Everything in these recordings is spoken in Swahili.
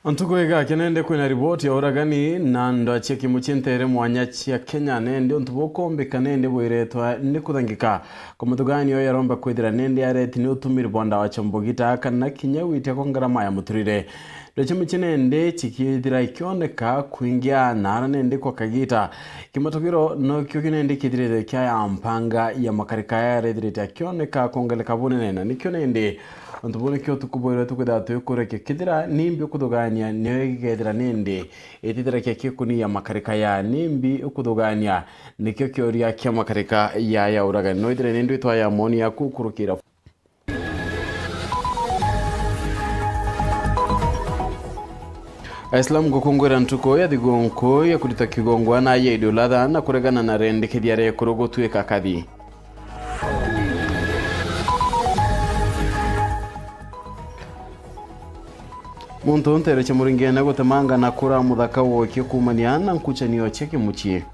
Antukwega kenende kwina ripoti ya uragani na ndo acheki muchintere mwanya chia Kenya nende ontubokombe kanende boiretwa nikuthangika komutugani yo yaromba kwithira nende areti ni utumiri bonda wa chambogita kana kinya wite ko ngarama ya muturire Doche muchinende chikithira ikioneka kuingia nara nende kwa kagita kimatokiro no kyo kinende kithire kya ya mpanga ya makarika ya redire kioneka kongeleka bunene na nikyo nende Antubone kyo tukuboira tukudatu yokureke kidira nimbi ukudugania niwegedira nende etidira kya kuni ya makarika ya nimbi ukudugania nikyo kyoria kya makarika ya uragani noidire nende itwa ya moni ya kukurukira Islam gukungwira ntuko ya digonko ya kudita kigongwa na ya idolada na kuregana na rende kidiare kurogotu ekakadi Muntu ntere chamuringena gutemanga na kura muthaka wokie kumania na nkuchanio cheke muchie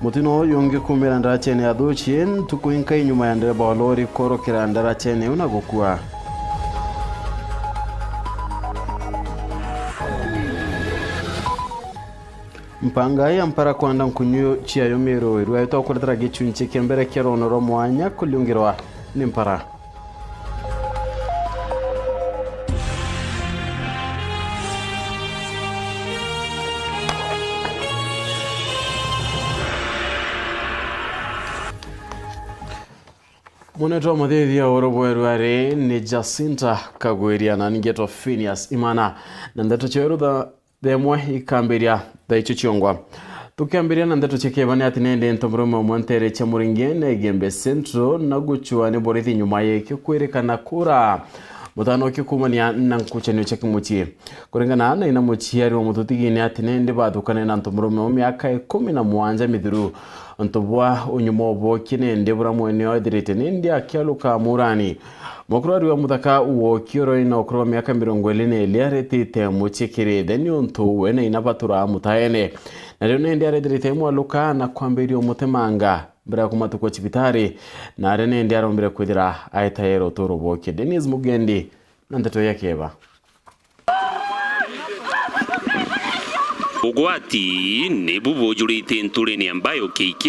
Mutino yonge kumira ndara chene aduchien tukuinka inyuma ya ndereba wa lori korokera ndara chene unagokua Mpanga ya mpara kwanda nkunyu chia yomero iru aito okuretera gichunche kembere kero noro mwanya kuliungirwa ni mpara Moneto madethi ya Weru are ni Jacinta Kagweria na Nteto Phineas Imana na Nteto Weru Thaa themwe ikambiria thaicho chiongwa tukiambiria na Nteto chekebani atinende ntomrume mwantere chamuringene gembe centro na guchua ni borithi nyuma yake kwerekana kura mutano kikumania na nkuchanio chekimuchie kuringana na ina muchiari wa mututigine atinende bathukane na ntomrume wa miaka 17 mithiru Ntobwa unyumobo kinende bura mwene wa direte nindi akialuka murani Mokurari wa muthaka uo kioro ina okoro miaka 20 eliaretite muchekere theni onto wena inabatura mutaene na leo nindi aredirite mwaluka na kwambirio mutemanga bira kumatuko chibitari na arene ndi arombire kwithira aitaero toroboke Dennis Mugendi na Nteto yakeba Ugwati ne bubujurite nturene ambayo KK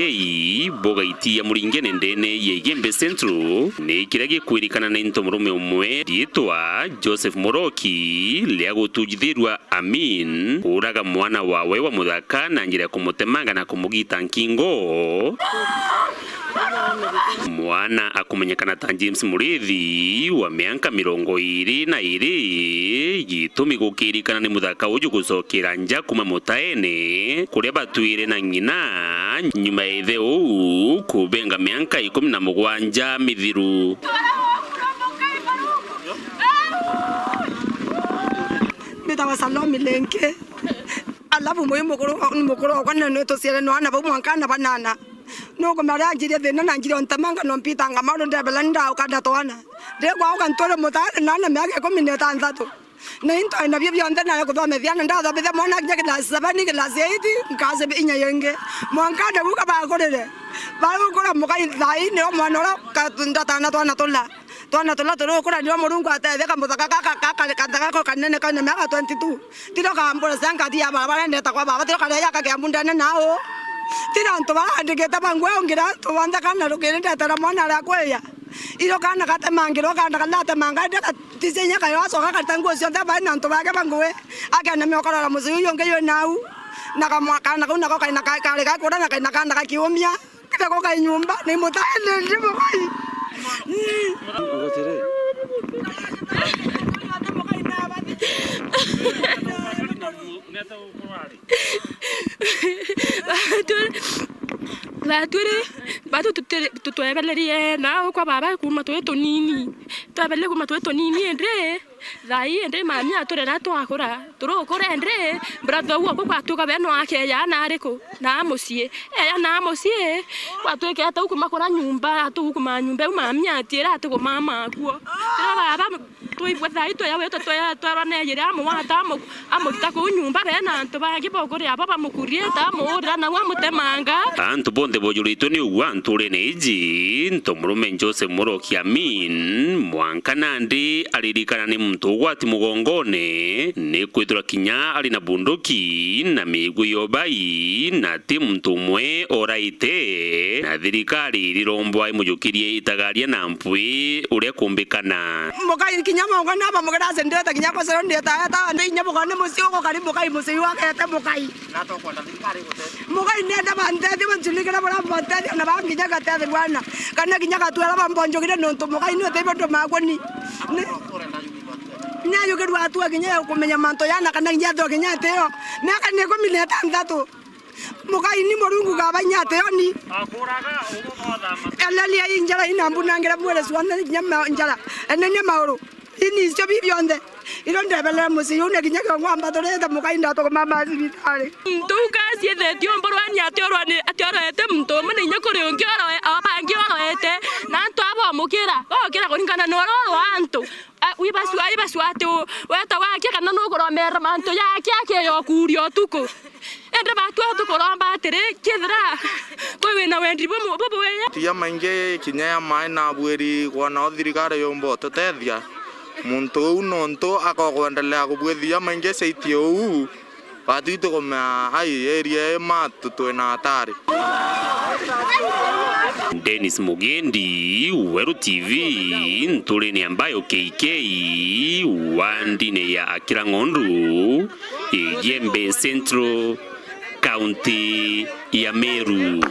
bogaiti ya muringene ndene ye Gembe Centro ne kirage kwirikana na ntomrume umwe ditwa Joseph Moroki leago tujithirwa Amin uraga mwana wawe wa muthaka na njira kumutemanga na kumugita nkingo Mwana akumenyekana ta James Murithi wa miaka 22 gitumi gukirikana ni muthaka uju gucokera nja kuma mutaene kuria batuire na ngina nyuma ithe uu kubenga miaka 17 mithiru Metawa Salomi lenke alafu mukuru kwa Nteto siele no ana bamwankana banana Noko maranjire thina na njire ontamanga no mpitanga mauro ndebela nda ukanda twana ndegwa ukantore mutare nana miaka 16 na into ina bibyo onde na kuthomethia nda thomethia mwana nje class 7 class 8 nkaze inya yenge mwankanda buka bagorere bagukora mukai thai ne mwana ora katunda tana twana tolo kora ndio murungu atetheka muthaka kaka kanene kana miaka 22 tiro kambora sanga dia barabara ndeta kwa baba tiro kale yaka kya mundane nao Tira nto baandiketa bangwe ongira to wanda kana rukene ndetara mwana ra kweya iro kana kate mangiro kana kalate mangade tisenya kayo asoka katangu sionda bana nto bage bangwe akana myokora la muzi yonge yo nau na kama kana kuna ko kana kale ka kora na kana kana kiumia kita ko kai nyumba ni mutaende ndimo kai Batu tutuebelerie na kwa baba kuma tweto nini twabele kuma tweto nini endre thai endre mami aturera twakura turokora endre brother uo kwa tuka beno ake ya na ariko na mucie na mucie kwa tweke ata ukuma kora nyumba atu ukuma nyumba mami atira atu mama kuo tira baba tuibwe thai toya weto toya twarane yira mu wata amo tako nyumba bena nto bangi bokore aba bamukurie ta mura na wa mutemanga antu bonde bojulito ni uantule neji ntomurume Joseph Moro Kiamin mwankanandi alirikana ni mtu wati mugongone ni kwithura kinya ali na bunduki na miguu yobai na ti mtu mwe oraite na thirikari rirombwa imujukirie itagaria na mpwi uria kumbikana mukai kinya mugona ba mugada sendeta kinya kwa sero ndeta ta ndi nya mugona musio ko kari mukai musio wa kete mukai na to kwa thirikari gote mukai nenda bante di banjulikira bara bante na bangi nyaga te bwana kana kinya katwala bambonjo kire nonto mukai no te bondo magoni nyayo ke watu akinya kumenya manto yana kana nyato kinya teo na kana ko mileta ndatu mukai ni morungu ga banyate oni akuraga ugothama elali ya injala inambunangira mwele swana nyama injala enene mauro ini sio bibionde ilo ndebele musi yone kinyaka ngwamba toreta mukai ndato ko mama sibitale ntuka siete tiomboro ani atioro ete mto mene nyakore ongioro abapangi ete na nto abo mukira okira kuringana no ro anto wibasu atu weta wake kana no koromera manto yake yo kurio tuko ende batu tukoromba atere kithira kwe na wendi bobo weya tia mainge kinya mai na bweri kwana thirikari yombo tutethia muntu nonto akogwendelea kubwethia mainge seitio u batu koma ai area matu twena atari Dennis Mugendi, Weru TV, ntuleni ambayo KK, wandine ya Akirangondu, Igembe Central, County ya Meru.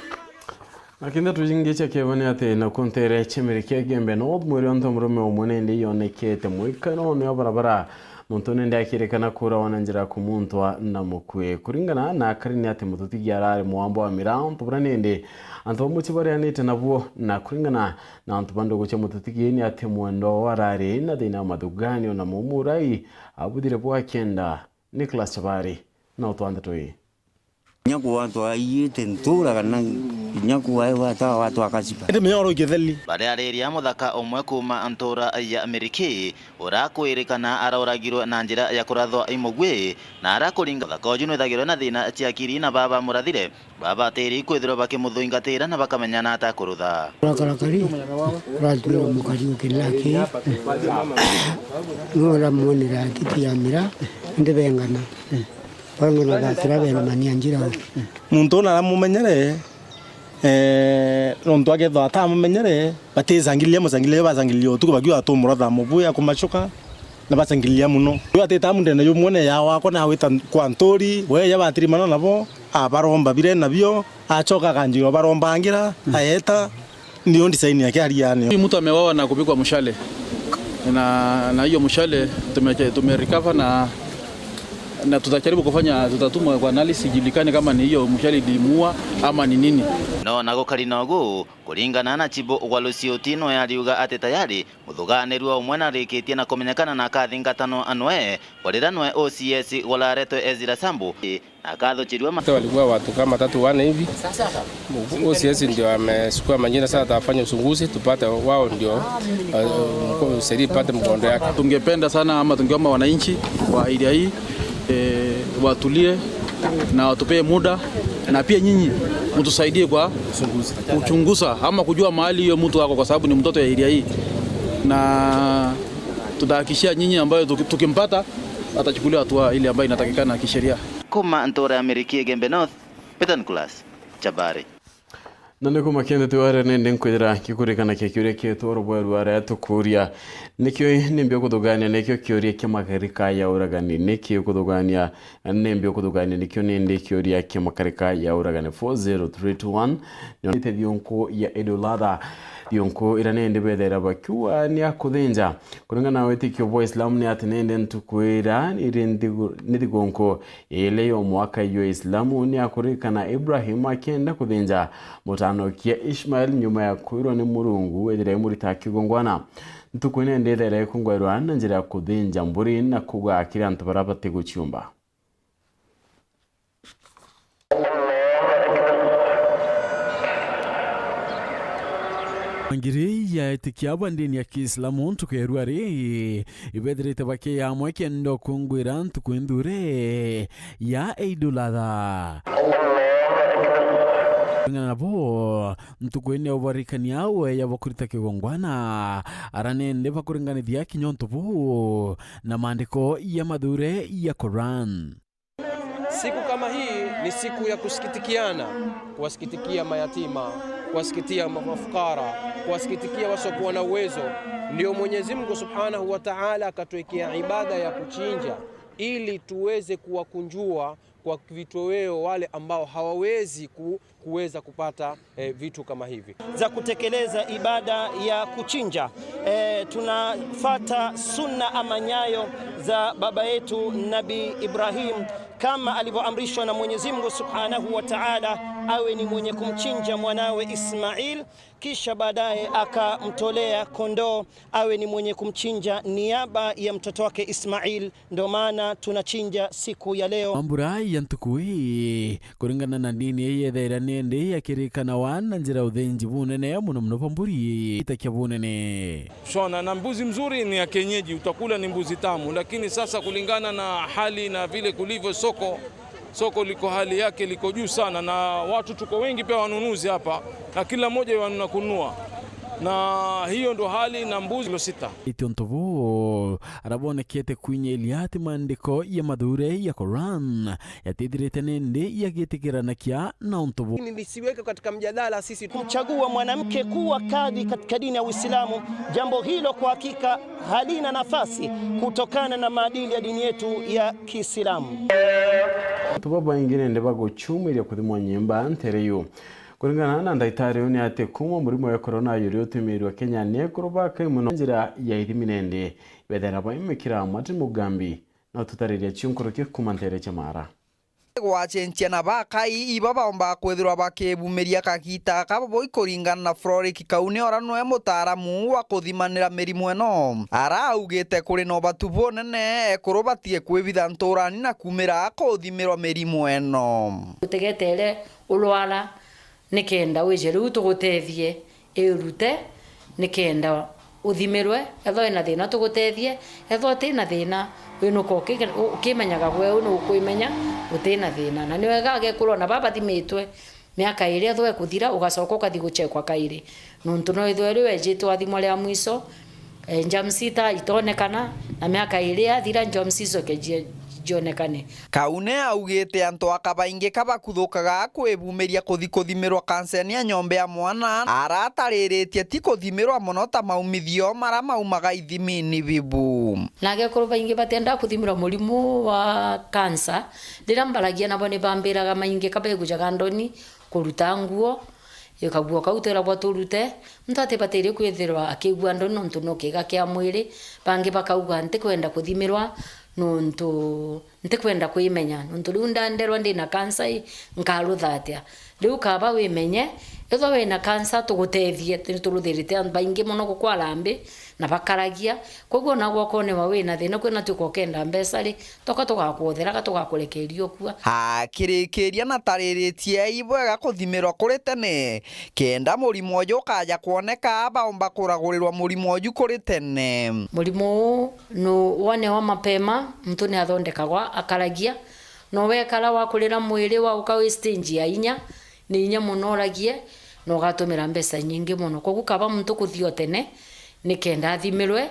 Akinda tujingicha kevani ate na kontere chemerike Gembe North, muri ontomurume omunende yonekete muikano ne barabara. Muntone ndakirikana kura wananjira kumuntwa na mukwe kuringana na karini ate mututi yarare muambo wa mirao tuburanende anto muchibare anete nabo na kuringana na anto bando guche mututi yeni ate muendo warare na dina madugani na mumurai abudire bwa kenda Nicholas Chabari na utwande toi nyaku watu ayite ntura kana nyaku watu akasipa ende meoro getheli bareareria muthaka omwe kuma antora ya Amerika urakwirikana aroragirwo na njira ya kurathwa Imwe na arakuringa thaka uju nithagirwo na thina ciakiri na baba murathire baba tiri kwithirwo bakimuthuingatira na bakamenyana atakurutha rakarakari ratwe mukari ukilaki ngora monera kitiamira ndebengana Pangona gatira bena manianjira muntu na mumenyere ronto age thata mumenyere batezangilia musangilia bazangilia tuko bagiwa to muratha mubuya kumachuka na bazangilia muno yo ateta mundene yo muone ya wako na wita kwa ntori we ya batiri mana nabo abaromba bire nabyo achoka kanjiro baromba ngira ayeta ndio design yake aliani mtu amewawa na kupigwa mshale na hiyo mshale tumerecover na tutajaribu kufanya tutatuma kwa analysis ijulikane kama ni hiyo mshale ilimuua ama ni nini no nago karinogo kuringana na chibo walucio tino yariuga ate tayari muthuganirwo omwe na rikitie na kumenyekana na kathingatano anwe waliranwe OCS walareto Ezira Sambu na kadhochiriwa walikuwa watu kama 3-4 hivi OCS ndio amesukua majina sasa atafanya uchunguzi tupate wao ndio seri pate mkondo yake tungependa sana ama tungeomba wananchi wa area hii watulie na watupee muda na pia nyinyi mtusaidie kwa kuchunguza ama kujua mahali hiyo mtu wako kwa sababu ni mtoto ya area hii na tutahakikishia nyinyi ambayo tukimpata atachukuliwa hatua ile ambayo inatakikana kisheria. Kuma ntora Amerika Gembe North Peter Nicholas Chabari nane kuma kende tuware nende nkwira kikurikana kyekure ketoro bwerware tukuria nikyo nimbyo kudugania nikyo kyoria kyamakarika ya uragani nikyo kudugania nimbyo kudugania nikyo nende kyoria kyamakarika ya uragani 40321 nyonite byonko ya edolada yonko iranende bedera bakiwa ni akudhenja kulingana weti kyo voice lam ni atenende ntukwira nidigonko ile yo mwaka yo Islamu ni akurikana Ibrahim akenda kudhenja mutano kia Ishmael nyuma ya kuirwa ni Murungu edire muri takigongwana ntukwene ndedere kungwerwa na njira kudhenja mburi na kuga akira ntubarabate gucyumba Angiri ya itikiaba ndini ya Kiislamu ntukeru ari ibedrete bake ya mweke ndo kungwiran tukuindure ya Eidul Adha. Nabo ntukwene obarikani yawe ya bakurita kigongwana arane ndeba kuringani dia kinyonto bu na maandiko ya madure ya Quran. Siku kama hii ni siku ya kusikitikiana, kuwasikitikia mayatima, kuwasikitikia mafukara, kuwasikitikia wasiokuwa na uwezo. Ndio Mwenyezi Mungu Subhanahu wa Ta'ala akatuwekea ibada ya kuchinja ili tuweze kuwakunjua kwa vitoweo wale ambao hawawezi kuweza kupata vitu kama hivi. Za kutekeleza ibada ya kuchinja, tunafata sunna ama nyayo za baba yetu Nabii Ibrahim kama alivyoamrishwa na Mwenyezi Mungu Subhanahu wa Ta'ala awe ni mwenye kumchinja mwanawe Ismail, kisha baadaye akamtolea kondoo awe ni mwenye kumchinja niaba ya mtoto wake Ismail. Ndio maana tunachinja siku ya leo. Mamburai yantukui kuringana na dini yeye dhaira nende yakirikana wana njira udhenji bunene muno pamburi itakia bunene. Shona na mbuzi mzuri ni ya kienyeji, utakula ni mbuzi tamu, lakini sasa kulingana na hali na vile kulivyo soko liko hali yake liko juu sana, na watu tuko wengi pia wanunuzi hapa na kila mmoja wanuna kununua, na hiyo ndo hali na mbuzi kilo 6. Itontovo arabone kete kwenye eliati maandiko ya madure ya Quran yatidirete nende ya getikirana kia na ontovo. Nisiweke katika mjadala sisi kumchagua mwanamke kuwa kadhi katika dini ya Uislamu. Jambo hilo kwa hakika halina nafasi kutokana na maadili ya dini yetu ya Kiislamu. Tubaba ingine ndeba gochumira kudimwa nyemba ntereyo. Kuringana na ndaitari oni ate kuma murimo ya corona yuri otumirwa Kenya ne kuroba kai muno njira ya iriminende bedera ba imekira amati mugambi na tutariria chinkoroke kumantere chamara. Gwachenchia na bakai ibaba omba kwethirwa bakebumeria kakita kabo boikuringana na Floric Kaune orano ya mutaramu wa kuthimanira mirimu eno araugite kuri no batubo nene kurobatie kwibitha nturani na kumira kuthimirwa mirimu eno utegetele ulwala nikenda wejere utugutethie erute nikenda uthimirwe etho ina thina tugutethie etho tina thina winuko kimenyaga gwe unu kuimenya utina thina na niwega agekurwo na baba thimitwe miaka iri etho ekuthira ugacoka ukathi guchekwa kairi nuntu no etho ri wejitwa athimo ria mwiso njamsita itonekana na miaka iri athira njamsiso jonekane. Kaune augite antu akabainge kabakuthukaga kwibumiria kuthikuthimирwa kanseni ya nyombe ya mwana aratariritie ti kuthimirwa muno ta maumithio mara maumaga ithimini bibu nage kurubainge batenda kuthimirwa murimu wa kansa ndira mbaragia nabo ni bambiraga mainge kabegujaga ndoni kuruta nguo yakaguo kautera bwaturute mtate batere kwethirwa akigwa ndono ntuno kiga kia mwiri bangi bakauga nte kwenda kuthimirwa nuntu ntikwenda kuimenya nuntu runda nderwa ndina kansa nkaruthatia riu kaba wimenye etho wena kansa tugutethie turuthirite baingi muno gukwarambi na bakaragia koguo nagwo kone wa wina thina kwina tuko kenda mbesari toka tugakuthera tugakurekerio kwa kirikiria na tariritie ibwega kuthimirwa kuri tene kenda murimo uyu kaja kuoneka baomba kuragurirwa murimo uyu kuri tene murimo no wone wa mapema mtu ni athondekagwa akaragia no wekala wa kurira mwiri wa ukawe stage ya inya ni inya munoragie no gatumira mbesa nyingi muno koguo kaba muntu kuthio tene nikenda athimirwe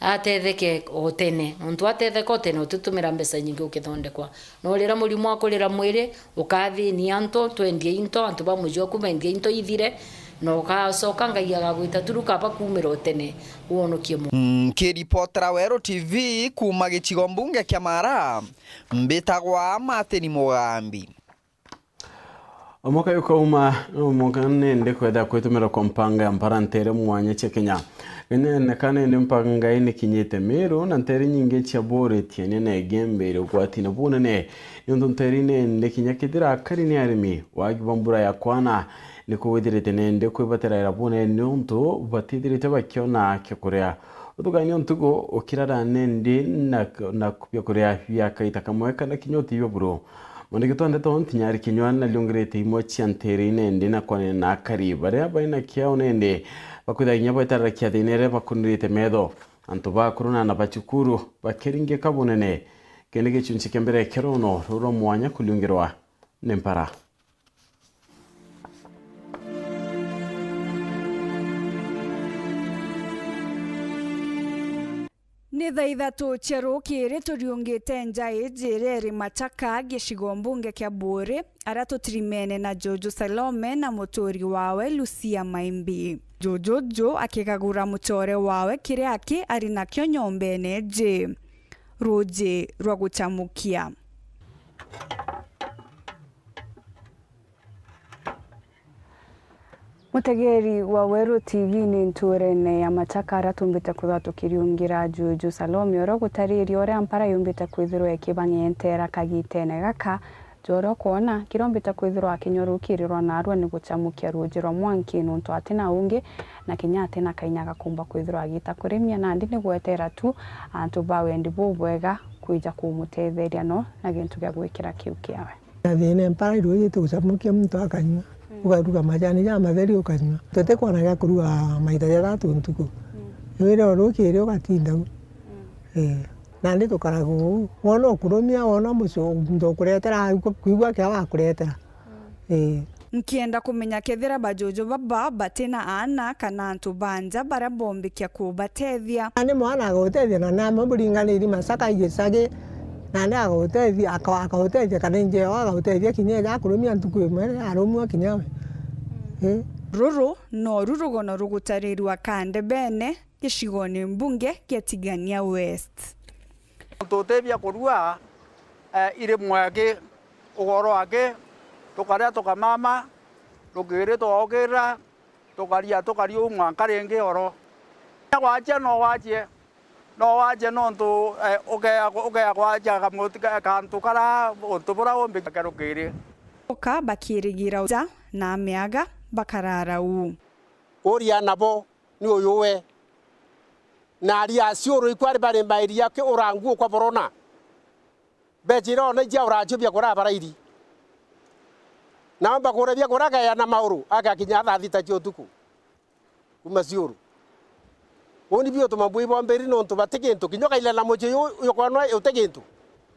atetheke otene ntu atetheke otene ututumira mbesa nyingi ukithondekwa no rira murimo akurira mwiri ukathi ni anto twendie into antu bamujwa kumendie into ithire no gacoka ngai agagwita turuka bakumira otene uonokie mu kiripotera Weru TV kuma gicigo mbunge kia Mara mbitagwa Mateni Mugambi. Omoka yuko omokane ndekweda kwetumira kompanga ya mparantere mwanya che Kenya. Nekane mpanga ine kinyete mero na ntere nyinge cha bore tiene na gembe ro kwatina bunene yontonterine ndekinyakidira karine arimi wagibambura ya kwana niko wedirete nende kwebatera irabune nonto batidirete bakiona kyokorea utugani ontugo okirara nende na kupya korea ya kaita kamweka na kinyoti yoburo Mwandikitu Nteto ntinyari kinywana liongirete Imwe chiantere inende na kwane na kariba rea baina kia onende bakuda inyabo itara kia dinere bakunirite medo antu bakuruna na bachukuru bakeringe kabunene kene gichunchi kembere kerono ruro mwanya kuliongirwa nempara. Nĩ thaa ithatũ cia rũkĩrĩ tũriũngĩte njaĩ njĩreri Machaka gĩcigo mbunge kĩa Bũrĩ aria tũtirimene na Jojo Salome na mũtũri wawe Lucia Maimbi. Jojo akĩgagũra mũtore wawe kĩrĩa akĩ arĩ nakĩo nyombene nje rũjĩ rwa gũchamukia. Mutegeri wa Weru TV ni nturene ya Machaka aria tumbite kutha tukiriungira Jojo Salome oro gutariria oria mpara yumbite kwithirwa ikibang'entera kagitene gaka joro kuona kirombite kwithirwa akinyorukirirwa na arua ni guchamukia ruji rwa mwanki nuntu atina ungi na kinyate na kainyaga kumba kwithirwa agita kurimia na ndi ni gwetera tu antu bawendi bubwega kuija kumutetheria no na gintu gya gwikira kiu kiawe. Thine mpara iruji tuguchamukia muntu akanywa ugaruga majani ya matheri ukanywa tete kwana ya kuruga maita ya tatu ntuku wira rukiri ugatinda na ndi tukaragu wona kurumia wona muco ndo kuretera kuigwa kya wa kuretera nkienda kumenya kethira bajojo baba batina ana kana antu banja bara bombikia kubatethia ani mwana agotethia na nama buringaniri Masaka igesage na nda agotethia akahotethia kana nje agotethia kinyaga akurumia ntuku imwe arumwa kinyawe ruru no rurugono rugutarirwa kande bene gicigoni mbunge gya Tigania West tutethia kurua ire mwake ugoro wake tukaria tukamama rugiri tuogira tukaria umwanka ringi oro waje no ntu ugea gwaja kantu kara utubura ombi karukiri oka bakirigira ja na miaga bakarara u oria nabo ni uyuwe na ria ciuru ikwari bari mairia ke urangu kwa borona bejiro na ja urajubia kora barairi na mbakore bia koraga ya na mauru aga kinya thita jotuku kuma ciuru oni bio tumabui bomberi no ntubategentu kinyoka ile na moje yo kwanwa utegentu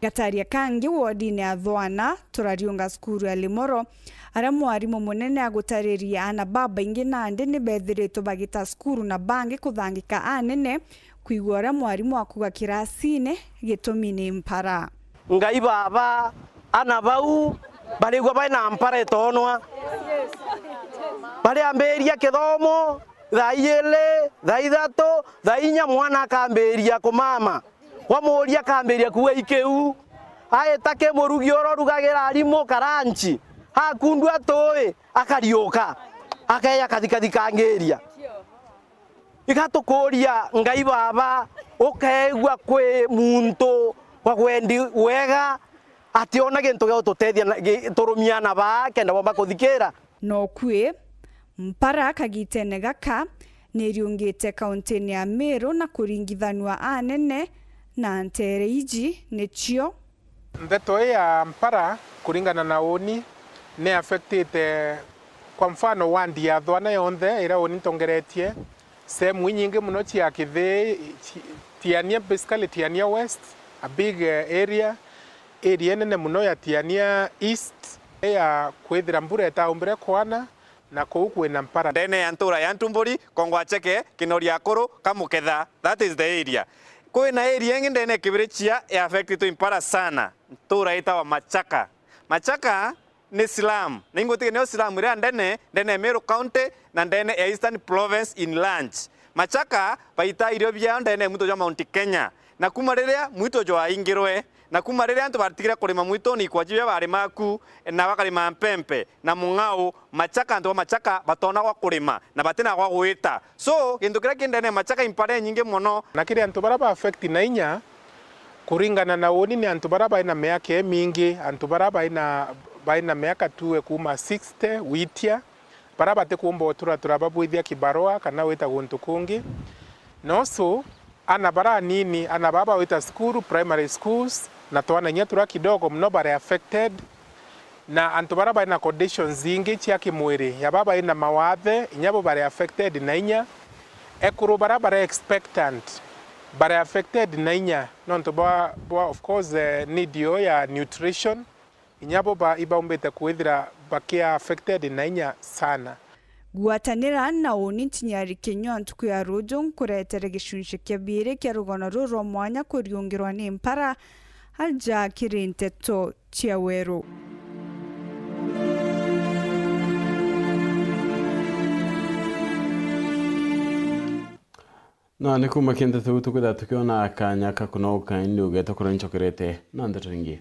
gataria kangi wodine athwana turariunga skuru ya Limoro ara mwarimu munene agutariria ana baba ingi nande ni bethiritwo bagita skuru na bangi kuthangika anene kuigora mwarimu akuga kirasine gitumini mpara ngai baba ana bau barigwa baina mpara tonwa bari amberia kithomo thaiyele thaithato thainya mwana akamberia kumama wamuria kamberia kuwe ikeu aetake murugi ororugagira arimo karanchi hakundwa toe akariuka akaya kathikathikangĩria igatukuria ngai baba ukaigwa kwe muntu wa gwendi wega ati ona gintu gya ututethia turumiana ba kenda bomba kuthikira no kwe mpara kagitene gaka niriungite kaunti ya Meru na kuringithanwa anene na ntere iji nichio Nteto ya mpara kuringana na oni ne affected kwa mfano wandi ya thwana yonthe ira oni tongeretie sehemu nyingi muno cia kithe Tiania basically Tiania West a big area nene muno ya Tiania East ya kwithira mbura etaumbire kwana na kwina mpara ndene ya ntura ya Ntumburi Kongwacheke Kinoria Kuru Kamuketha that is the area kwina area ngi ndene kibirichia ya affected impara sana ntura itawa Machaka ni Islam ningotige ni Islam ira ndene Meru County na ndene ya Eastern Province in Lunch Machaka baita irio bya ndene muto jwa Mount Kenya na kumariria mwito jwa ingirwe na kumariria antu batigira kurima mwito ni kwa jibya bari maku na bakarima mpempe na mung'au Machaka antu Machaka batona kwa kurima na batina kwa gwita so kintu kira kindene Machaka impare nyingi muno na kire antu baraba affect na inya kuringana na oni ni antu baraba ina miaka mingi antu baraba ina baina miaka tuwe kuma 60 witia baraba te kumbo turababwithia kibaroa kana wita guntu kungi noso ana bara nini ana baba wita school primary schools na twana nya tura kidogo mno bare affected na antu bara bari na conditions zingi cia kimwiri ya baba ina mawathe inyabo bari affected na inya ekuru bara bari expectant bari affected na inya nonto ba of course need yo ya nutrition inyabo ba ibaumbete kwithira bakia affected na inya sana guatanira na uni ntinyari Kenya ntuku ya rujo kuretere gicunje kiabire kia rugono ruro mwanya kuriungirwa ni mpara alja kiri Nteto cia Weru. Na nikuma kende tu tukuda tukiona akanya kakunoka indi ugeta kuranchokerete na Nteto ingi.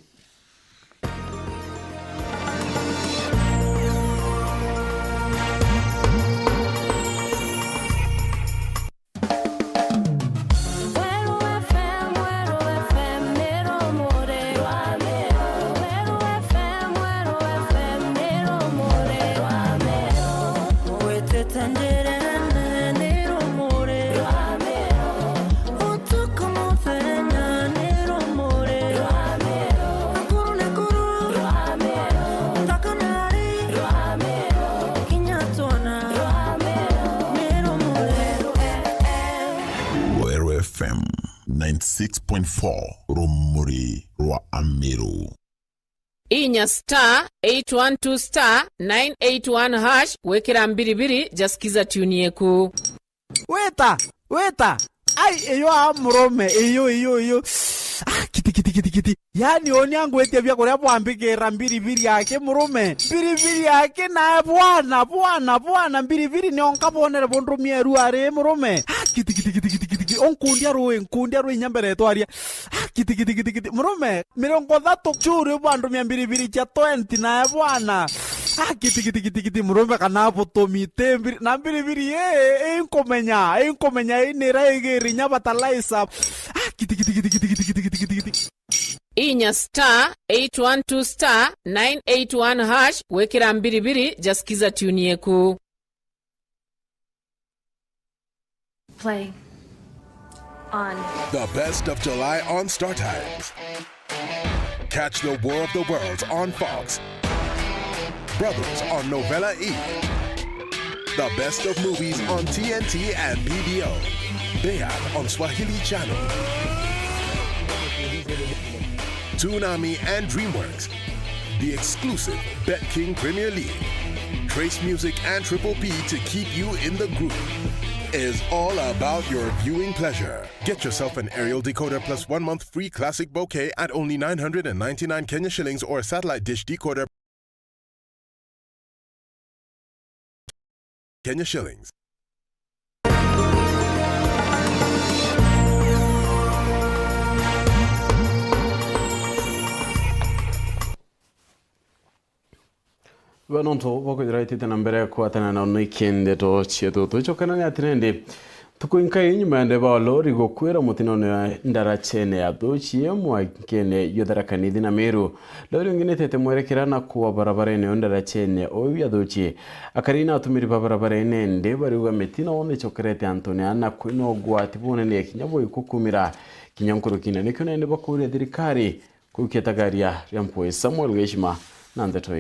Weru FM 96.4 Rumuri rwa Amiru. Inya *812 *981 hash wekera mbiribiri jasikiza tuni yeku. Weta ai eyo amrome eyo kiti yani oni yangu ete bya kore bwambigera mbiribiri yake mrume mbiribiri yake na bwana mbiribiri ni onkabonere bondro mieru are mrume kiti onkundia roe nyambere to aria kiti mrume mirongo 3 churi bwandro mbiribiri cha 20 na bwana kiti mrume kana botomite na mbiribiri enkomenya inera igeri nyabatalaisa kiti Inya *812 *981 hash wekera mbiribiri jasikiza tuni yeku. Play on. The best of July on Star Times. Catch the War of the Worlds on Fox. Brothers on Novella E. The best of movies on TNT and BBO. Bayard on Swahili Channel. Toonami and DreamWorks. The exclusive Bet King Premier League. Trace Music and Triple P to keep you in the groove. Is all about your viewing pleasure. Get yourself an aerial decoder plus 1 month free classic bouquet at only 999 Kenya shillings or a satellite dish decoder Kenya shillings. Vanonto boko iraitite na mbere kwatana na nikende to chieto to chokana ni atinende tukuinka inyuma ndeba lori gokwera mutino ne ndarachene ya dochie mwa kene yodarakanithi na Meru lori ngine tete mwerekerana kuwa barabara ene ndarachene o ya dochie akarina atumiri barabara ene ndeba riwa metina one chokerete Antoni ana kwino gwati bone ne kinyabo ikukumira kinyankuru kina ne kone ndeba kure dirikari kuketagaria ryampoe Samuel Geshima na Nteto.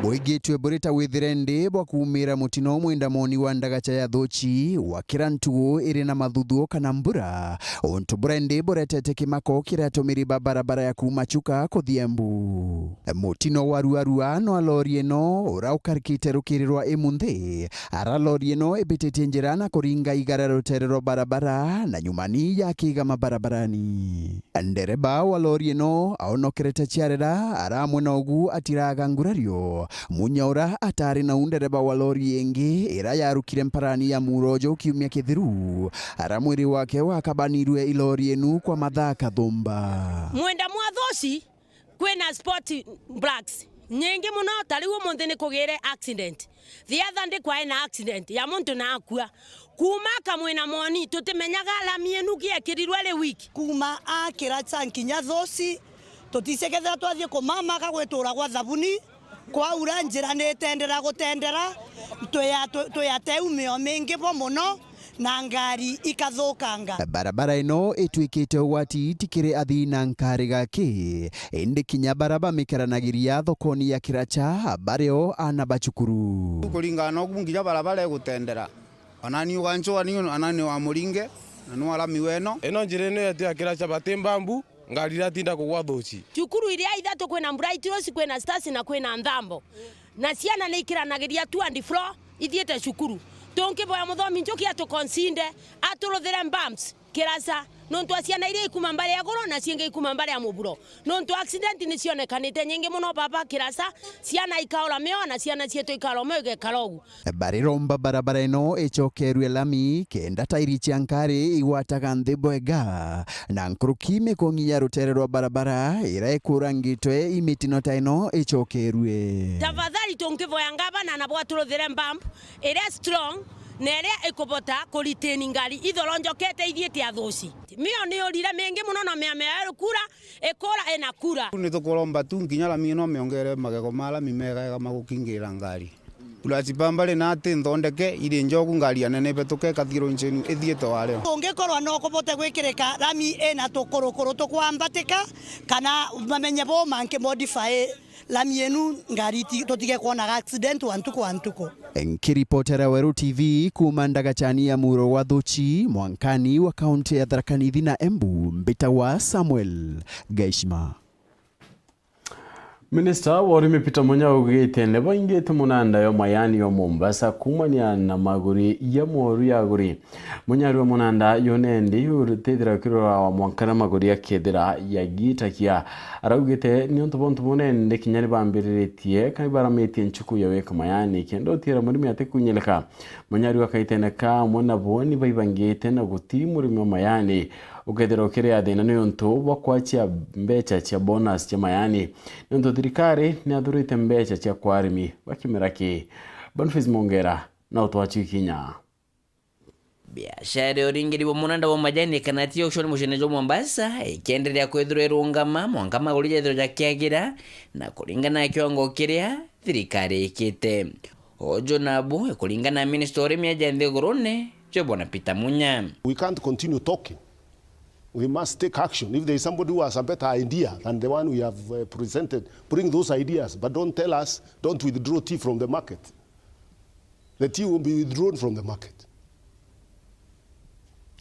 Boigetwe boreta withirende bwa kumira mutino mwenda moni wa ndagacha ya thochi wa kirantuo iri na mathuthuo kana mbura onto brende boretete kimako kiratumiri barabara ya kumachuka kuthiembu mutino warua no lori eno uraukarikite rukirirwa imunthi ara lori eno ibitete njira na kuringa igararo terero barabara na nyumani ya kigama barabarani ndereba wa lori eno aonokerete chiarera ara mwena ugu atiraga ngurario munyaura atari na undereba wa lori yengi ira yarukire mparani ya murojo kiumia kithiru ara mwiri wake wakabanirwe ilori enu kwa mathaka thumba mwenda mwathoci kwina sport blacks nyingi muno tariwo munthi ni kugire accident the other ndi kwa ina accident ya muntu na akua kuma kamwena moni tutimenyaga lami enu giekirirwe le wiki kuma akira tsankinya thoci tutisekethera twathie kumama kagwetura gwa thabuni kwa uranjira ne tendera gutendera tuyate umio mingi bo muno na ngari ikathukanga. Barabara ino ituikite ugwati tikire athina nkari gaki indi kinya baraba mikeranagiria thokoni ya Kiracha bareo ana bachukuru kuringana ogu nginya barabara egutendera anani ugancho anani wa muringe nanu alami weno eno njireno ya Kiracha batembambu ngari ratinda kugwa thuci cukuru iria ithatu kwina Bright Rose kwina Stars na kwina Nthambo na ciana ni ikiranagiria 2 floor ithiete cukuru tonke boya muthomi njoki atukonsinde aturuthire bumps Kiracha nontu ciana iria ikuma mbare ya goro na cienge ikuma mbare ya muburo nontu accident ni cionekanite nyingi muno papa Kiracha ciana ikaora meo na ciana cietu ikaro meo gekalogu bariromba barabara ino ichokerwe lami kenda tairi cia nkari igwataga nthi bwega na nkuruki mikonginya rutere rwa barabara ira ikurangitwe imitino ta ino ichokerwe tafadhali tonkivoya ngavana na bwaturuthire bump ire strong nere ekobota kuriteni ngari ithoronjokete ithiete athuci mio ni urire mengi muno na mea kura ekora enakura ni tukuromba tu nginya lami no meongere magego mala mimega magukingira ngari Ulacipambale na ati nthondeke iri njogu ngari anene betuke kathiro njenu ithiete wareo ungikorwa no kubote gwikirika lami ena tukurukuru tukwambatika kana mamenye bo manke modify lami yenu ngari tutige kuona accident wantuko Nkiripotera Weru TV kuma Ndagachani ya Muro wa Thuchi mwankani wa kaunti ya Tharaka Nithi na Embu mbita wa Samuel Gaishima. Minister wa urimi Peter Munya ugite nebo ingite munanda yo mayani yo Mombasa kumania na maguri ya moru ya guri Munya ro munanda yonendi urutethira kirora wa mwankana maguri ya kedira ya gita kia arugite ni onto munende kinyari bambiritie kai barameti nchuku ya weka mayani kendo tira murimi ate kunyeleka Munya ro kaiteneka mona boni baibangite na guti murimi mayani ukethira kire athina ni onto bakwachia mbecha cia bonus cia mayani nonto thirikari ni athurite mbecha cia kwarimi bakimeraki Boniface Mongera na utwachi kinya biashara uringiri bo munanda wa majani kanati yo shoni mushenejo Mombasa ikiendelea kwethura irungama mwangama urije ja kiagira na kulingana kiwango kiria thirikari ikite ojo nabo kulingana ministry mya jande gorone jo bona Peter Munya. We can't continue talking. We must take action. If there is somebody who has a better idea than the one we have presented, bring those ideas. But don't tell us, don't withdraw tea from the market. The tea will be withdrawn from the market.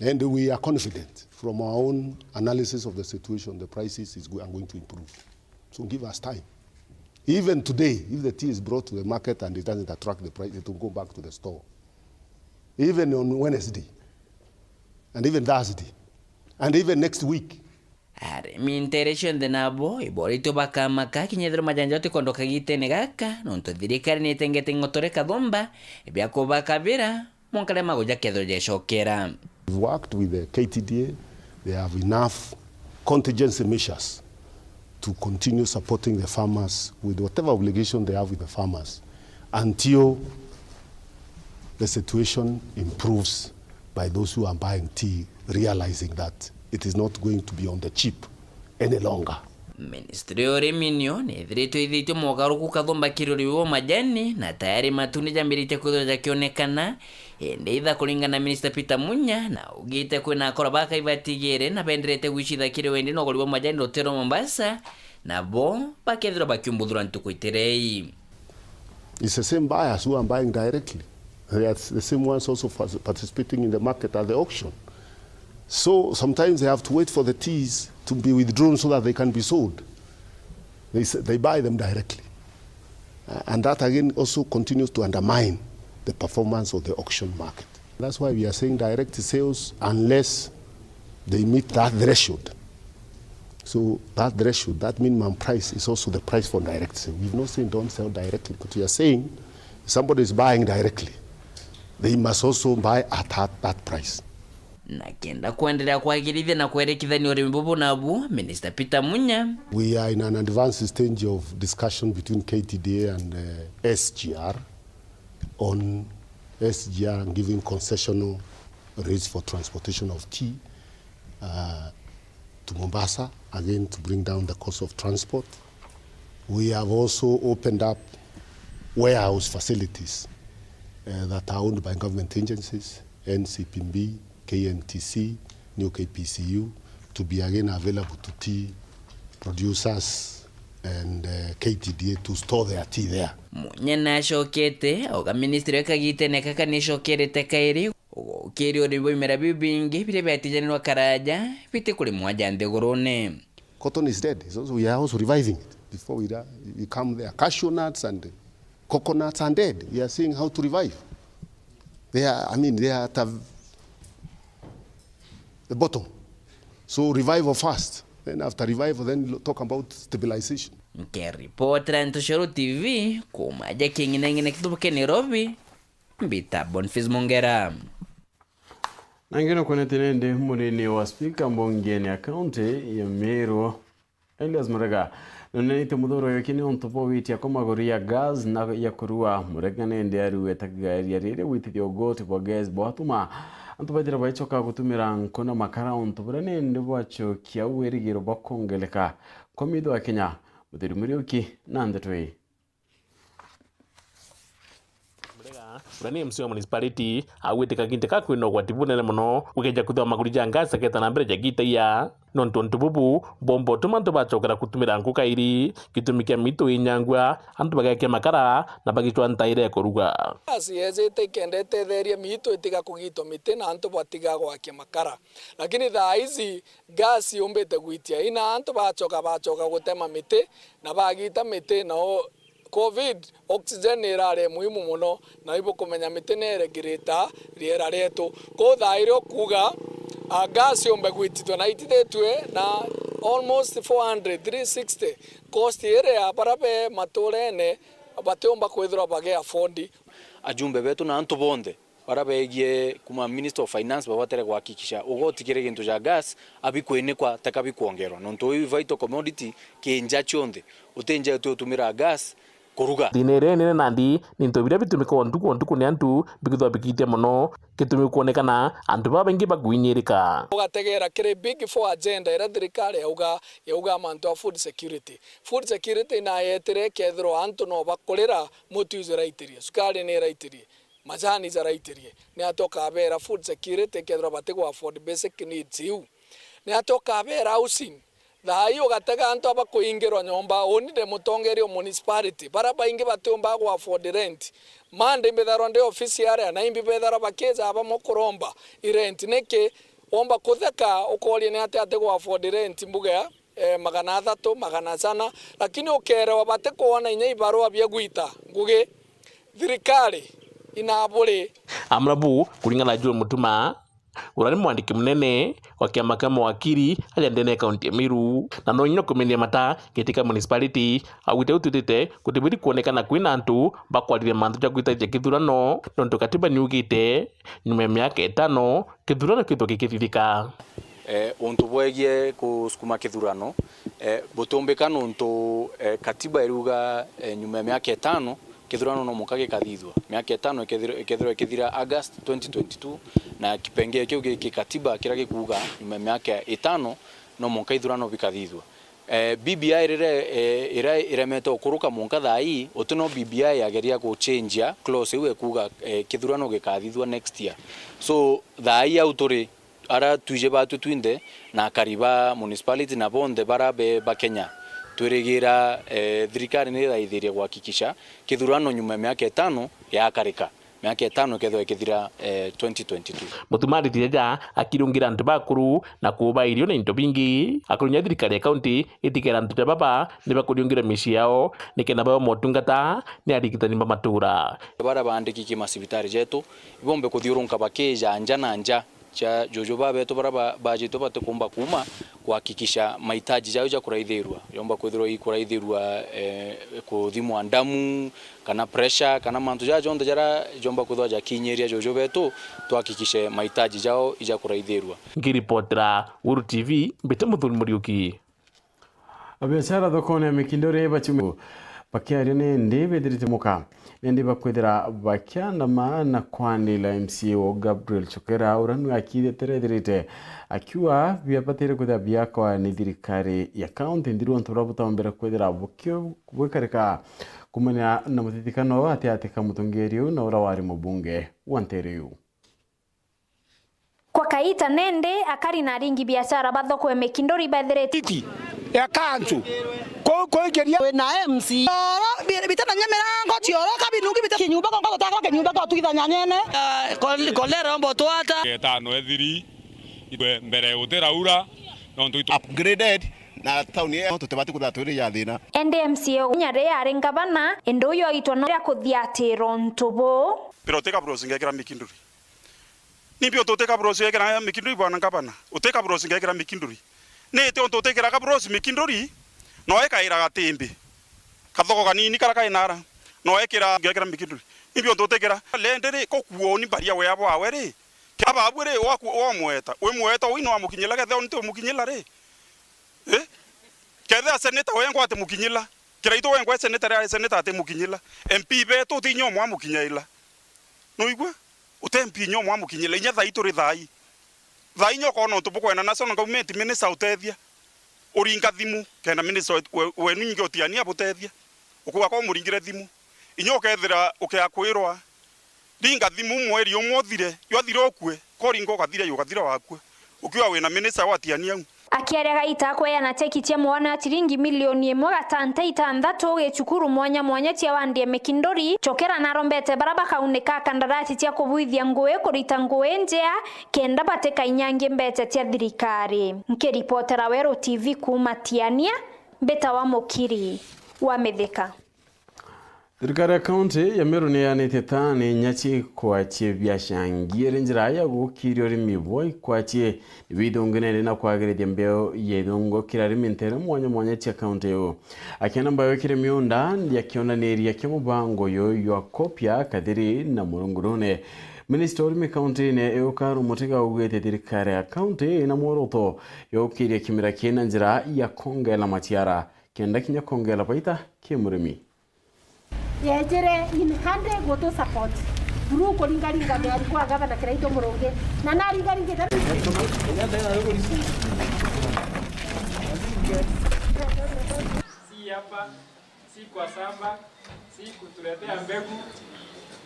And we are confident from our own analysis of the situation, the prices are going to improve. So give us time. Even today, if the tea is brought to the market and it doesn't attract the price, it will go back to the store. Even on Wednesday, and even Thursday. And even next week. Minteration de nabo iborito baka makaki nyedro majanjote kondoka gitene gaka nonto thirikari ni tengete ngotore kathomba ebya kubaka bira monkale magoja kedro je shokera. We've worked with the KTDA. They have enough contingency measures to continue supporting the farmers with whatever obligation they have with the farmers until the situation improves by those who are buying tea, realizing that it is not going to be on the cheap any longer. Ministry ya Revenue ni dhirito idhito mogaruku kathomba kirori wo majani na tayari matuni jambirite kudhoja kionekana ende idha kulingana Minister Peter Munya na ugite kwena korabaka ibatigere na benderete gwishitha kire wende no goliwo majani rotero Mombasa na bo bakethira bakyumbudura ntukuiterei. It's the same buyers who are buying directly. They are the same ones also participating in the market at the auction. So sometimes they have to wait for the teas to be withdrawn so that they can be sold. They buy them directly. And that again also continues to undermine the performance of the auction market. That's why we are saying direct sales unless they meet that threshold. So that threshold, that minimum price is also the price for direct sale. We've not saying don't sell directly, but we are saying if somebody is buying directly, they must also buy at that price. Na kenda kuendelea kuagirithia na kuerekithania urimi bubu nabu Minister Peter Munya. We are in an advanced stage of discussion between KTDA and SGR on SGR and giving concessional rates for transportation of tea to Mombasa, again to bring down the cost of transport. We have also opened up warehouse facilities that are owned by government agencies NCPB, KNTC, New KPCU, to be again available to tea producers and KTDA to store their tea there. Munya na shokete oga ministry kagite ne kaka ni shokerete kairi ukiri ori mera bibingi bire byatijanirwa karaja bite kuri mwaja ndegorone. Cotton is dead. So we are also reviving it before we come there. Cashew nuts and coconuts are dead. We are seeing how to revive. They are at the bottom. So revival first. Then after revival, then talk about stabilization. Nke reporter Nteto TV kumaja kingine kitubuke Nairobi mbita Boniface Mongera. Nangino kwenye tenende munini wa speaker mbongeni akaunti ya Meru Elias Murega. Nonenite mudoro yokini ontopo witi ya komagoria gas na ya kurua Murega nende ariwe takigari ya rire witi diogote kwa gas boatuma. Antubadira baichoka kutumira nkona makara ontobura nende wacho kia uwerigiro bakongeleka komido wa Kenya. Mudiri murioki na Nteto. Urani MC wa municipality awete kaginte kakwino gwatibunene muno ukeja kuthwa maguri jangasa keta na mbere jagita ya nontonto bubu bombo tumanto bachokera kutumira nkukairi gitumika mito inyangwa antu bagake makara na bagitwa ntaire koruga asiyezete kendete theria mito itiga kugito mite na antu batiga gwake makara lakini thaa hizi gasi umbete gwitia ina antu bachoka gutema mite na bagita mite no COVID oxygen irare muhimu muno na ibo kumenya mite neregirita riera retu ko thairo kuga gas yombe gwititwe na itithetwe na almost 360 cost ire ya barabe maturene batomba kwithira bage afford ajumbe betu na antu bonde barabegie kuma Minister of Finance babatere gwakikisha ugotikire gintu ja gas abikwene kwa takabikuongerwa nonto vital commodity kenja chonde utenja tutumira gas koruga dinere nene nandi nintobira bitumika ontuku ne antu bigithwa bikite muno kitumi kuonekana antu babengi bagwinyirika ugategera kire big four agenda ira thirikari yauga mantu food security na yetere kethro antu no bakorera mutu ziraitirie sukari ne raitirie majani zaraitirie ne atoka abera food security kethro bategwa afford basic needs you ne atoka abera housing Thayo gatega antu aba kuingirwa nyomba onide mutongerio municipality baraba ingi batomba gwa afford rent mande mbetharo ndi office yare na imbi betharo bakeza aba mokuromba rent neke omba kutheka ukori ne ate gwa afford rent mbuga magana 300 magana 100 lakini ukerewa bate kuona inya ibarua bya gwita nguge thirikari inabure amrabu kulingana jua mutuma urani mwandiki munene wa kiama kama wakiri ajandene kaunti ya Meru na nonyo kumenya mata ketika municipality awite ututete kutibiri kuonekana kwina antu bakwalire mantu ja gwita kithurano nonto katiba niugite nyuma ya miaka 5 kithurano kitho gikithithika onto bwegie kusukuma kithurano botombekano onto katiba iruga nyuma ya miaka 5 kithurano no mukage kathithwa miaka 5 ikithira August 2022 na kipengee kio kikatiba kira gikuga nyuma miaka 5 no muka ithurano bikathithwa BBI iremeto kuruka munka thai otuno BBI yageria ku change clause iwe kuga kithurano gikathithwa next year so thai autori ara tuje batu twinde na kariba municipality na bonde barabe bakenya tweregira thirikari ni raithiria gwakikisha kithurano nyuma miaka 5 ya karika miaka 5 ketho ikithira 2022 mutumari tireja akirungira antu bakuru na kuba irio na into bingi akurunya thirikari ya county itikera antu baba ni bakuriungira mishi yao nikena baba motungata ni arigitani matura bara bandiki kimasibitari jetu ibombe kuthiurunka bakeja nja cha jojo babe to bara bajito batukumba kuma kuhakikisha mahitaji yao ya kuraithirwa yomba kwithirwa ikuraithirwa kuthimwa ndamu kana pressure kana mantu jonde jara jomba kwithwa ja kinyeria jojo betu tuhakikishe mahitaji yao ija kuraithirwa ngiripotera Weru TV mbete muthuri muriuki abiashara thokone mikindore bachumu bakiaria nende bethirite muka nende bakwithira bakiandama na kwanila MCA wa Gabriel Chokera uranu akire terethirite akiwa biabatire kwithira biakwa ni thirikari ya county ndiru ntura butambira kwithira bukio bwekareka kumenya na mutitikano ati atika mutongerio na ura wari mubunge wa Nteto. kaita nende akari na ringi biashara bathoko emekindori betherete ya kanzu ko ngeria na MC bitana nyemerango tioro kabinungi bitana nyumba ko ngotaka ke nyumba ko tuithanya nyene kolera mbo twata etano ethiri itwe mbere utera ura no ntu upgraded na town ye tutebati kuthatwiri ya thina NDMCO nyare arenga bana endo yo itono ya kuthiatiro ntubo pero teka bros ngekera mikinduri nibio toteka bros ngekera mikinduri bwana ngabana uteka bros ngekera mikinduri nete on totekera ka bros mikinduri no ekaira gatimbi kathoko kanini kara kainara no ekira ngekera mikinduri nibio totekera lendere ko kuoni baria we abo awere kaba abwere wa mweta we mweta wino wa mukinyila ka thon to mukinyila re ketha seneta wengo ate mukinyila kiraito wengo seneta ate mukinyila MP beto tinyo mwa mukinyila no igwe utempi nyo mwa mukinyila inya thaito ri thai nyoko no tubukwena national government minister utethia uringa thimu kena minister wenu nyingi otiania butethia ukuwa kwa muringire thimu inyoka ethira ukiakwirwa ringa thimu mweri umwothire yothire okue ko ringo gathire yugathira wakue ukiwa wena minister watiania akiarega itakwe na cheki tia mwana chiringi milioni 1.6 gicukuru mwanya tia wandie mekindori chokera na rombete baraba kauneka kandarati tia kubuithia nguwe kurita nguwe njea kenda bateka inyange mbete tia thirikari nkiripotera Weru TV kumatiania beta wa mukiri wa metheka. Thirikari ya kaunti ya Meru ni yanite thani nyachi kwachi biashangire njira ya gukiri urimi boi kwachi bidongene na kwagirithia mbeo yedongo kirarimi ntere mwanya tia kaunti yo akena mbayo kire miunda ya kionaniria kyomubango yo akopya kadiri na murungurune Minister urimi kaunti ne eukaru mutega ugete thirikari ya kaunti na mworoto yo kiri kimira kina njira ya kongela matiara kenda kinya kongela paita kimurimi yejere in hande goto support buru ko lingalinga me alikuwa gavana kiraito muronge na nari lingalinga si hapa si kwa samba si kutuletea mbegu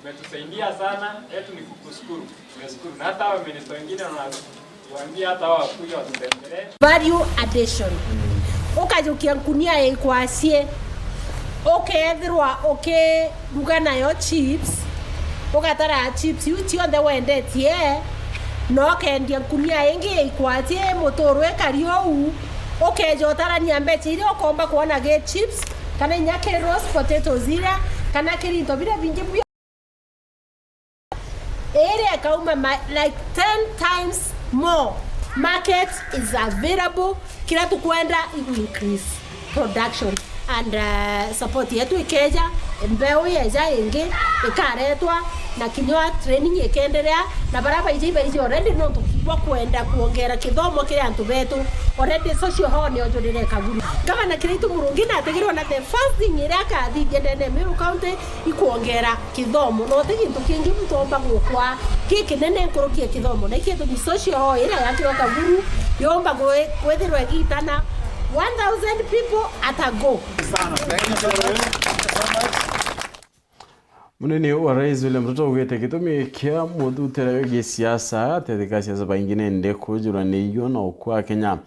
umetusaidia sana yetu ni kukushukuru tumeshukuru na hata wa minister wengine wanawaambia hata wao kuja watutembelee value addition ukajukia kunia ikwasie ukethirwa ruga nayo chips ugatara chips uti on the wendetie no kendia kunia ingi ikwatie motorwe kario ukejotarania mbechi ile ukomba kuona ge chips kana nyake roast potatoes ile kana kirinto vile vingi bia area kauma like 10 times more market is available kila tukwenda increase production and support yetu ikeja mbeo yeja ingi ikaretwa na kinywa training ikendelea na baraba ije already no tukibwa kwenda kuongera kithomo kile antu betu already social hall ni ojorere kaguru kama na kile tumurungi na tegirwa na the first thing ira ka thithie ndene Meru county ikuongera kithomo no tigi tukingi mutomba gukwa kiki nene nkurukie kithomo na kitu ni social hall ira yakiro kaguru yomba gwethirwe gitana 1,000 people at a go. Munene wa Rais William Ruto ugete gitumi kia muthutera yo siasa tethika siasa baingine nde kujura ne yo na okwa Kenya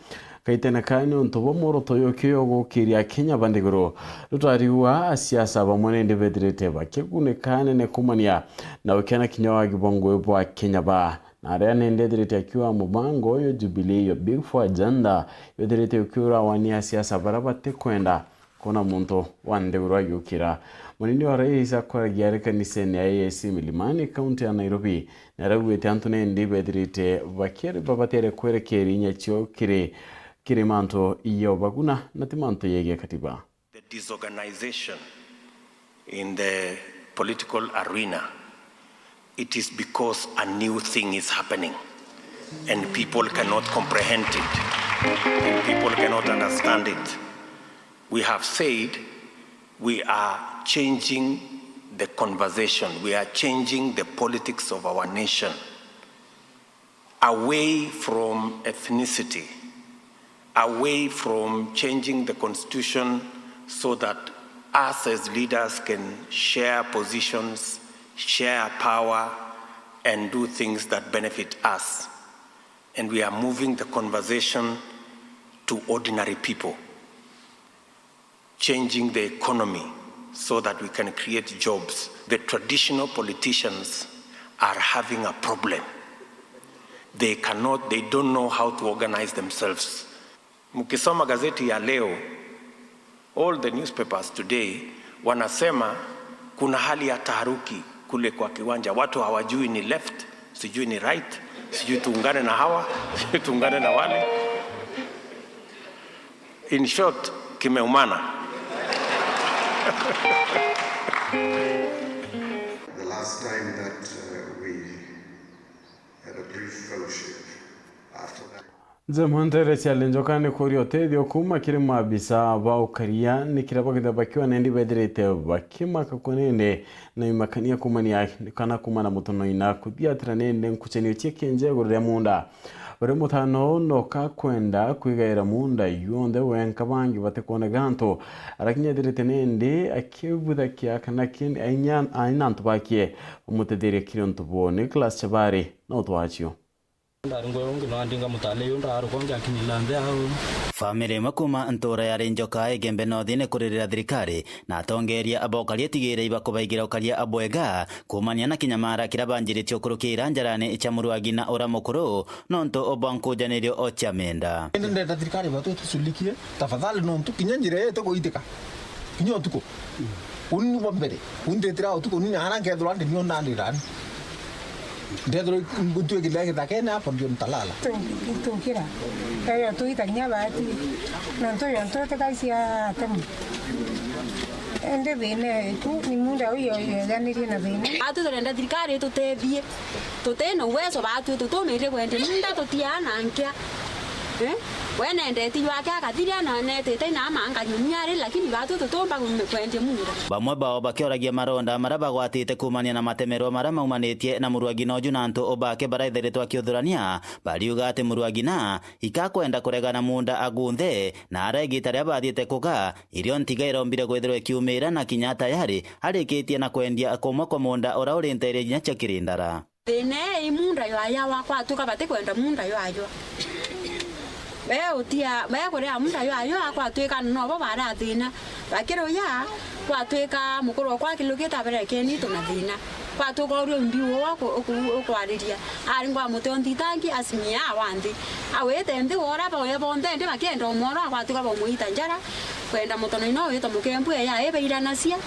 kaitena kaino ntobo moroto yo kyo gukiria Kenya bandigoro Ruto ariwa siasa bamone nde bedrete bakegune kane ne kumania na ukena kinyawa gibongo bwa Kenya ba na aria nende direte akiwa mubango yo Jubilee yo Big Four agenda yo direte ukiura wania siasa barabate kwenda kona muntu wande urwa yukira munini wa Rais akora giare kaniseni ya AIC Milimani kaunti ya Nairobi na rawete Antone ndibe direte bakere babatere kwerekeri nyachyo kire manto iyo baguna na timanto yege katiba. The disorganization in the political arena, it is because a new thing is happening and people cannot comprehend it and people cannot understand it. We have said we are changing the conversation, we are changing the politics of our nation away from ethnicity, away from changing the constitution so that us as leaders can share positions, share power, and do things that benefit us. and we are moving the conversation to ordinary people, changing the economy so that we can create jobs. The traditional politicians are having a problem. They don't know how to organize themselves. Mukisoma gazeti ya leo, all the newspapers today wanasema kuna hali ya taharuki kule kwa kiwanja. Watu hawajui ni left, sijui ni right, sijui tuungane na hawa, sijui tuungane na wale. In short, kimeumana. The last time that we had a brief fellowship, after that Zemontere challenge kuri otedio kuma kiri mabisa ba ukaria nikiraba kidabakiwa nendi bedrete bakima kakonene na imakania kumania kana kumana mutono ina kudia tranende nkucheni chekenje gore munda Weru Thaa no kakwenda kwigaira munda yonde wenka bangi batekone ganto arakinya direte nendi akibuda kya kana kin ainanto bakie umutedere kironto bo Nicholas Chabari no twachio Family makuma ntora ya renjoka egembe no thine kuririra thirikari na atongeria abokaria tigire ibakubaigira ukaria abwega kumania na kinyamara kirabanjiritio kurukira njarane ichamurwagi na uramukuru nonto obankujanirio ochamenda ndenda thirikari batu tusulikie tafadhali no tukinyanyire yeto goitika kinyo tuko unni bombere undetira otuko ni arange durande ni ondandirani Nteto ngutu egilege takena hapo ndio mtalala. Tukira. Kaya tuitanya bati. Nanto yanto takaisia tamu. Ende bene tu ni munda uyo yaniri na bene. Atu torenda thirikari tutethie. Tutena uwezo batu tutumire kwende munda tutiana ankia. Wena ndeti wake akathiria na netete na manga nyunyari lakini batu tutomba kwende munda. Bamwe bao bakioragia maronda maraba gwatite kumania na matemero marama umanitie na murwagi no junanto obake baraithiritwa akiuthurania bariuga ati murwagi na ikakwenda kuregana munda agunthe na aregita ria bathiite kuga irio ntiga irombire gwithirwa kiumira na kinya tayari arikitie na kwendia kumwa kwa munda ora urinteire nya chakirindara. Thine imunda yo aya wakwa tukabate kwenda munda yo ayo. Utia kore munda yo ayo akwa twika no bo bara thina bakiro ya kwa twika mukuru kwa kilugita bere keni to na thina kwa tugorio mbiwo wako okwariria ari ngwa mutondi tangi asimia awandi awete ndi ora ba yo bonde ndi bakendo moro kwa tuka bo muita njara kwenda mutono ino yo tomukembu ya ebeira nasia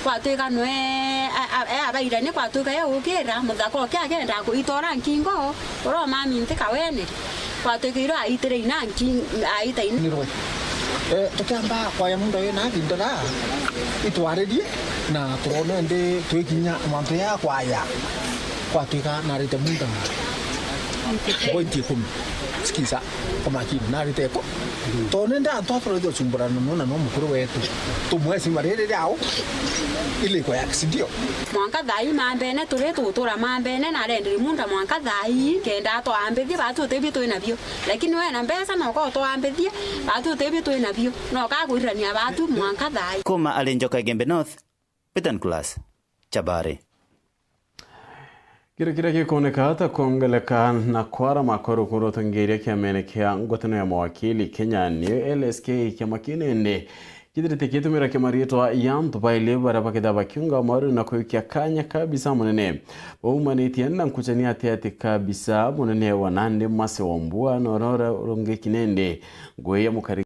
kwa twika no abaira ni kwa twika yo ukira muthako kya kenda ku itora nkingo oro mami ntika wene kwa tukiro aitere inanki aita iniro tukamba kwa ya mundo yo na ndora itwarerie na turone ndi twikinya manto ya kwa twika na rite munda pointi 10 sikiza kama kini na rite ko tone nda twapro dio chumburano no mukuru wetu tumwesi marere yao ile kwa accident mwanka thai mambene turi tutura mambene na rendiri munda mwanka thai kenda to ambithie batu tebi to inabio lakini we na mbesa no ko to ambithie batu tebi to inabio no ka kuirania batu mwanka thai kuma alenjoka Gembe North Peter Class Chabari Kira kikoneka hata kuongeleka na kwara makoro kuroto ngeria kiamenekea ngotano ya mawakili Kenya ni LSK kiama kinende kidirite kitumira kimarito yantu baile baraba kidaba kiunga maru na kuikia kanya kabisa munene umaniti enda nkuchania ati kabisa munene wanande mase wombua norora ronge kinende goya mukari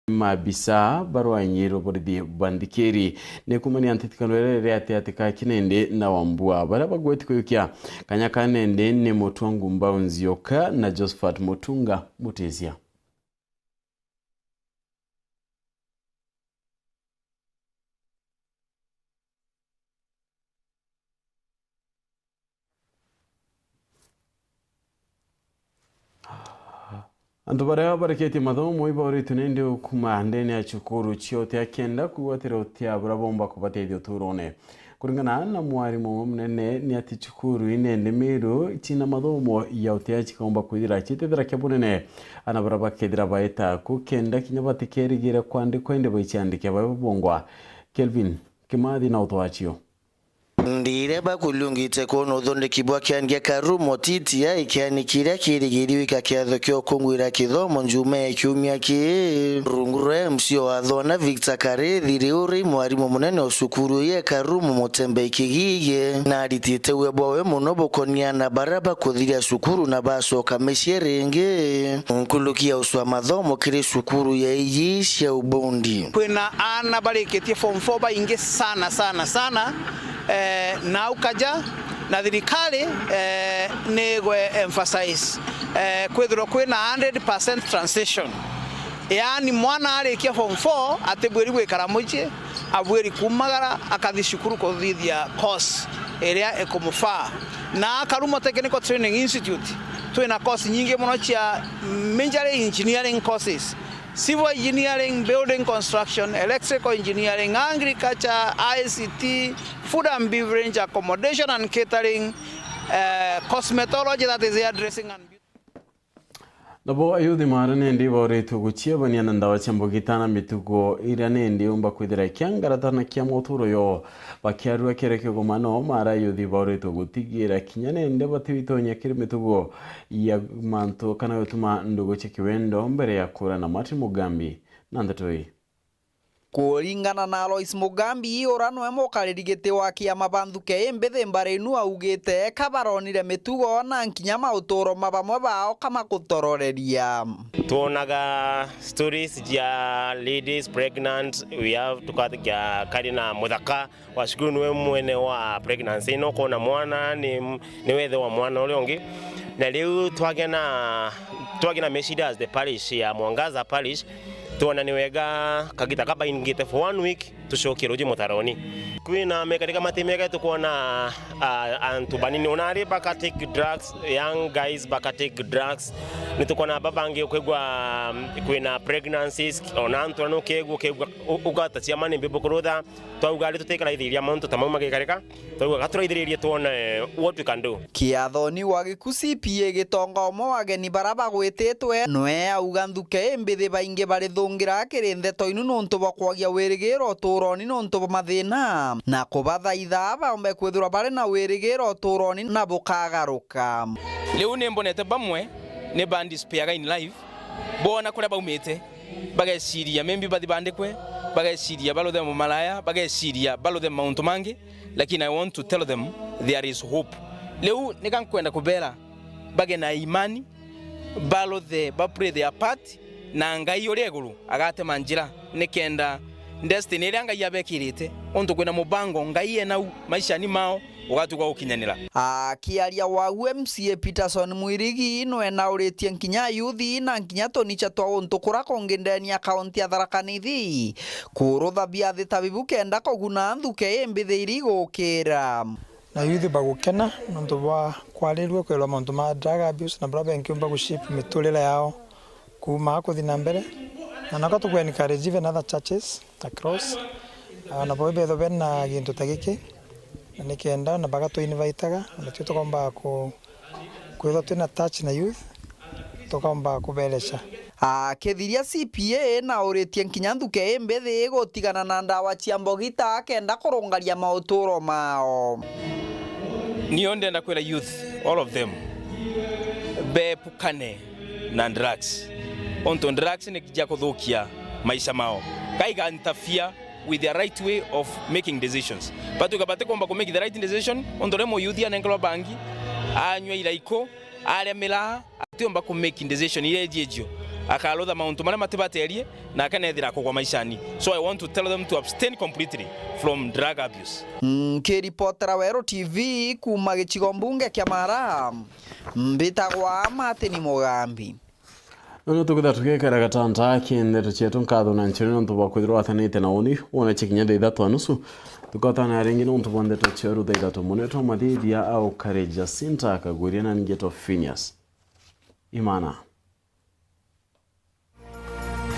mabisa barwa nyiro bordi bandikeri ne kumani antitikanwere ati ka kinende na wambua baraba gweti kuikia kanya kanende ne motwangu mbaunzioka na Josephat Motunga Mutezia. Antubarea baraketi mathomo ibori tunende kuma ndene ya chukuru chiote akenda kuwatira utia burabomba kubatedio turone kuringana na mwarimu munene ni ati chukuru inende miru china mathomo ya utia chikomba kuithira chitethera kebunene ana baraba kedira baeta kukenda kinyabati kerigira kwandikwa inde baichiandike babongwa Kelvin Kimathi na utwachio ndire bakulungite kono thonde kibwa kyangia karumo titia ikiani kiria kirigiriwe kakiatho kyo kungwira kithomo njume kiumia ki rungure msio wathona Victor Karethi uri mwarimu munene usukuru ye karumo mutembe ikigige na ritite webwawe muno bokonia na baraba kuthiria sukuru na basoka mesherenge nkulukia uswa mathomo kiri sukuru ya ijisha ubundi kwina ana barikitie form 4 ba inge sana na ukaja na thirikari negwe emphasize kwithirwo kwina 100% transition, yani mwana arikia form 4 atebweri gwikara muji abweri kumagara akathi cukuru kuthithia course iria ekumufaa na Karumo Technical Training Institute twina course nyingi muno cia major engineering courses, civil engineering, building construction, electrical engineering, agriculture, ICT, food and beverage, accommodation and catering, cosmetology, that is hairdressing and Nabo ayuthi marane ndi boretu guchia baniana ndawa chambogitana mitugo irane ndi umba kwithira kyangaratana kya moturo yo bakiarua kerekyo gomano mara ayuthi boretu gutigira kinyane ndi batibitonya kiri mitugo ya manto kana yotuma ndugo chekiwendo mbere ya kura na Mati Mugambi na Ntetoi. Kuringana na Alois Mugambi orano emokarigite wa kiama bandhuke embethe mbarenu augite kabaronire mitugo na nkinyama utoro mabamwe bao kama kutororeria. Tuonaga stories ya ladies pregnant, we have tukaga karina muthaka wa shukuru niwe mwene wa pregnancy no kona mwana ni wethe wa mwana ule ongi na leo twagena message as the parish ya Mwangaza parish tuona niwega kagita kaba ingite for 1 week tushokiro ji mutaroni kwina mekanika matemeka tukona antubanini onari baka take drugs, young guys baka take drugs nitukona babange kwegwa kwina pregnancies onantu no kegwa ugata chiamani bibukuruda twaugali tutekala ithiria monto tamama gekareka twauga gaturaithiriria tuona what we can do. Kiathoni wa gikusi pie gitongo mo wageni baraba gwititwe noe auga nthuke embithi bainge bari thungira kiri Nteto inu nontu bakwagia wirigiro turoni nontu mathina na kubathaitha baombe kwithirwa bari na wirigiro turoni na bukagaruka. Leo nembonete bamwe ne bandispeaga in life bona kuria baumite bageciria membi bathi bandikwe bageciria balothe mu malaya bageciria balothe mauntu mangi, lakini I want to tell them there is hope. Leo nikankwenda kubera bage na imani balothe ba pray their part na ngai uri eguru agate manjira nikenda destiny ria ngai abekirite onto kwena mubango ngai ena maisha ni mao ugatuka ukinyanira. Akiaria wa MCA Peterson Mwirigi no ena uritie nkinya yuthi na nkinya tonicha twa onto kura kongendania kaunti ya Tharaka Nithi kurutha biathi tabibu kenda koguna nthuke embithiri gukira na yuthi bagukena nonto bwa kwarirwe kwelwa monto ma drug abuse na brother nkiumba guship miturira yao kuma kuthina mbere na nako to encourage even other churches across na bobe do bena gintu tagiki nikenda na baga to invitaga na tutokomba kwitha twina touch na youth tokomba kubelesha kethiria CPA na uritie nkinya nthuke embethi gutigana na ndawa cia mbogita kenda kurungaria mauturo mao. Nionde na kwela youth all of them bepukane na drugs onto drugs ni kija kuthukia maisha mao kaiga interfere with the right way of making decisions but ukabate komba ku make the right decision onto remo youth ya nenglo bangi anywa iraiko aremela atiomba ku make decision ile jejo akalotha mauntu mara matibaterie na akanethira kugwa maishani, so I want to tell them to abstain completely from drug abuse. Kiripotera Weru TV kuma gicigo mbunge kia Mara mbitagwa Mati Mugambi. Nono tukutha tukekera gatanta Nteto chetu nkatho na nchini nontu bakwithirwa athanite na uni wona chikinya thaa 3:30 tukotana ringi nontu bwa Nteto cheru thaa 3 muneto mathithia au Jacinta Kagweria na Ngeto Phineas Imana.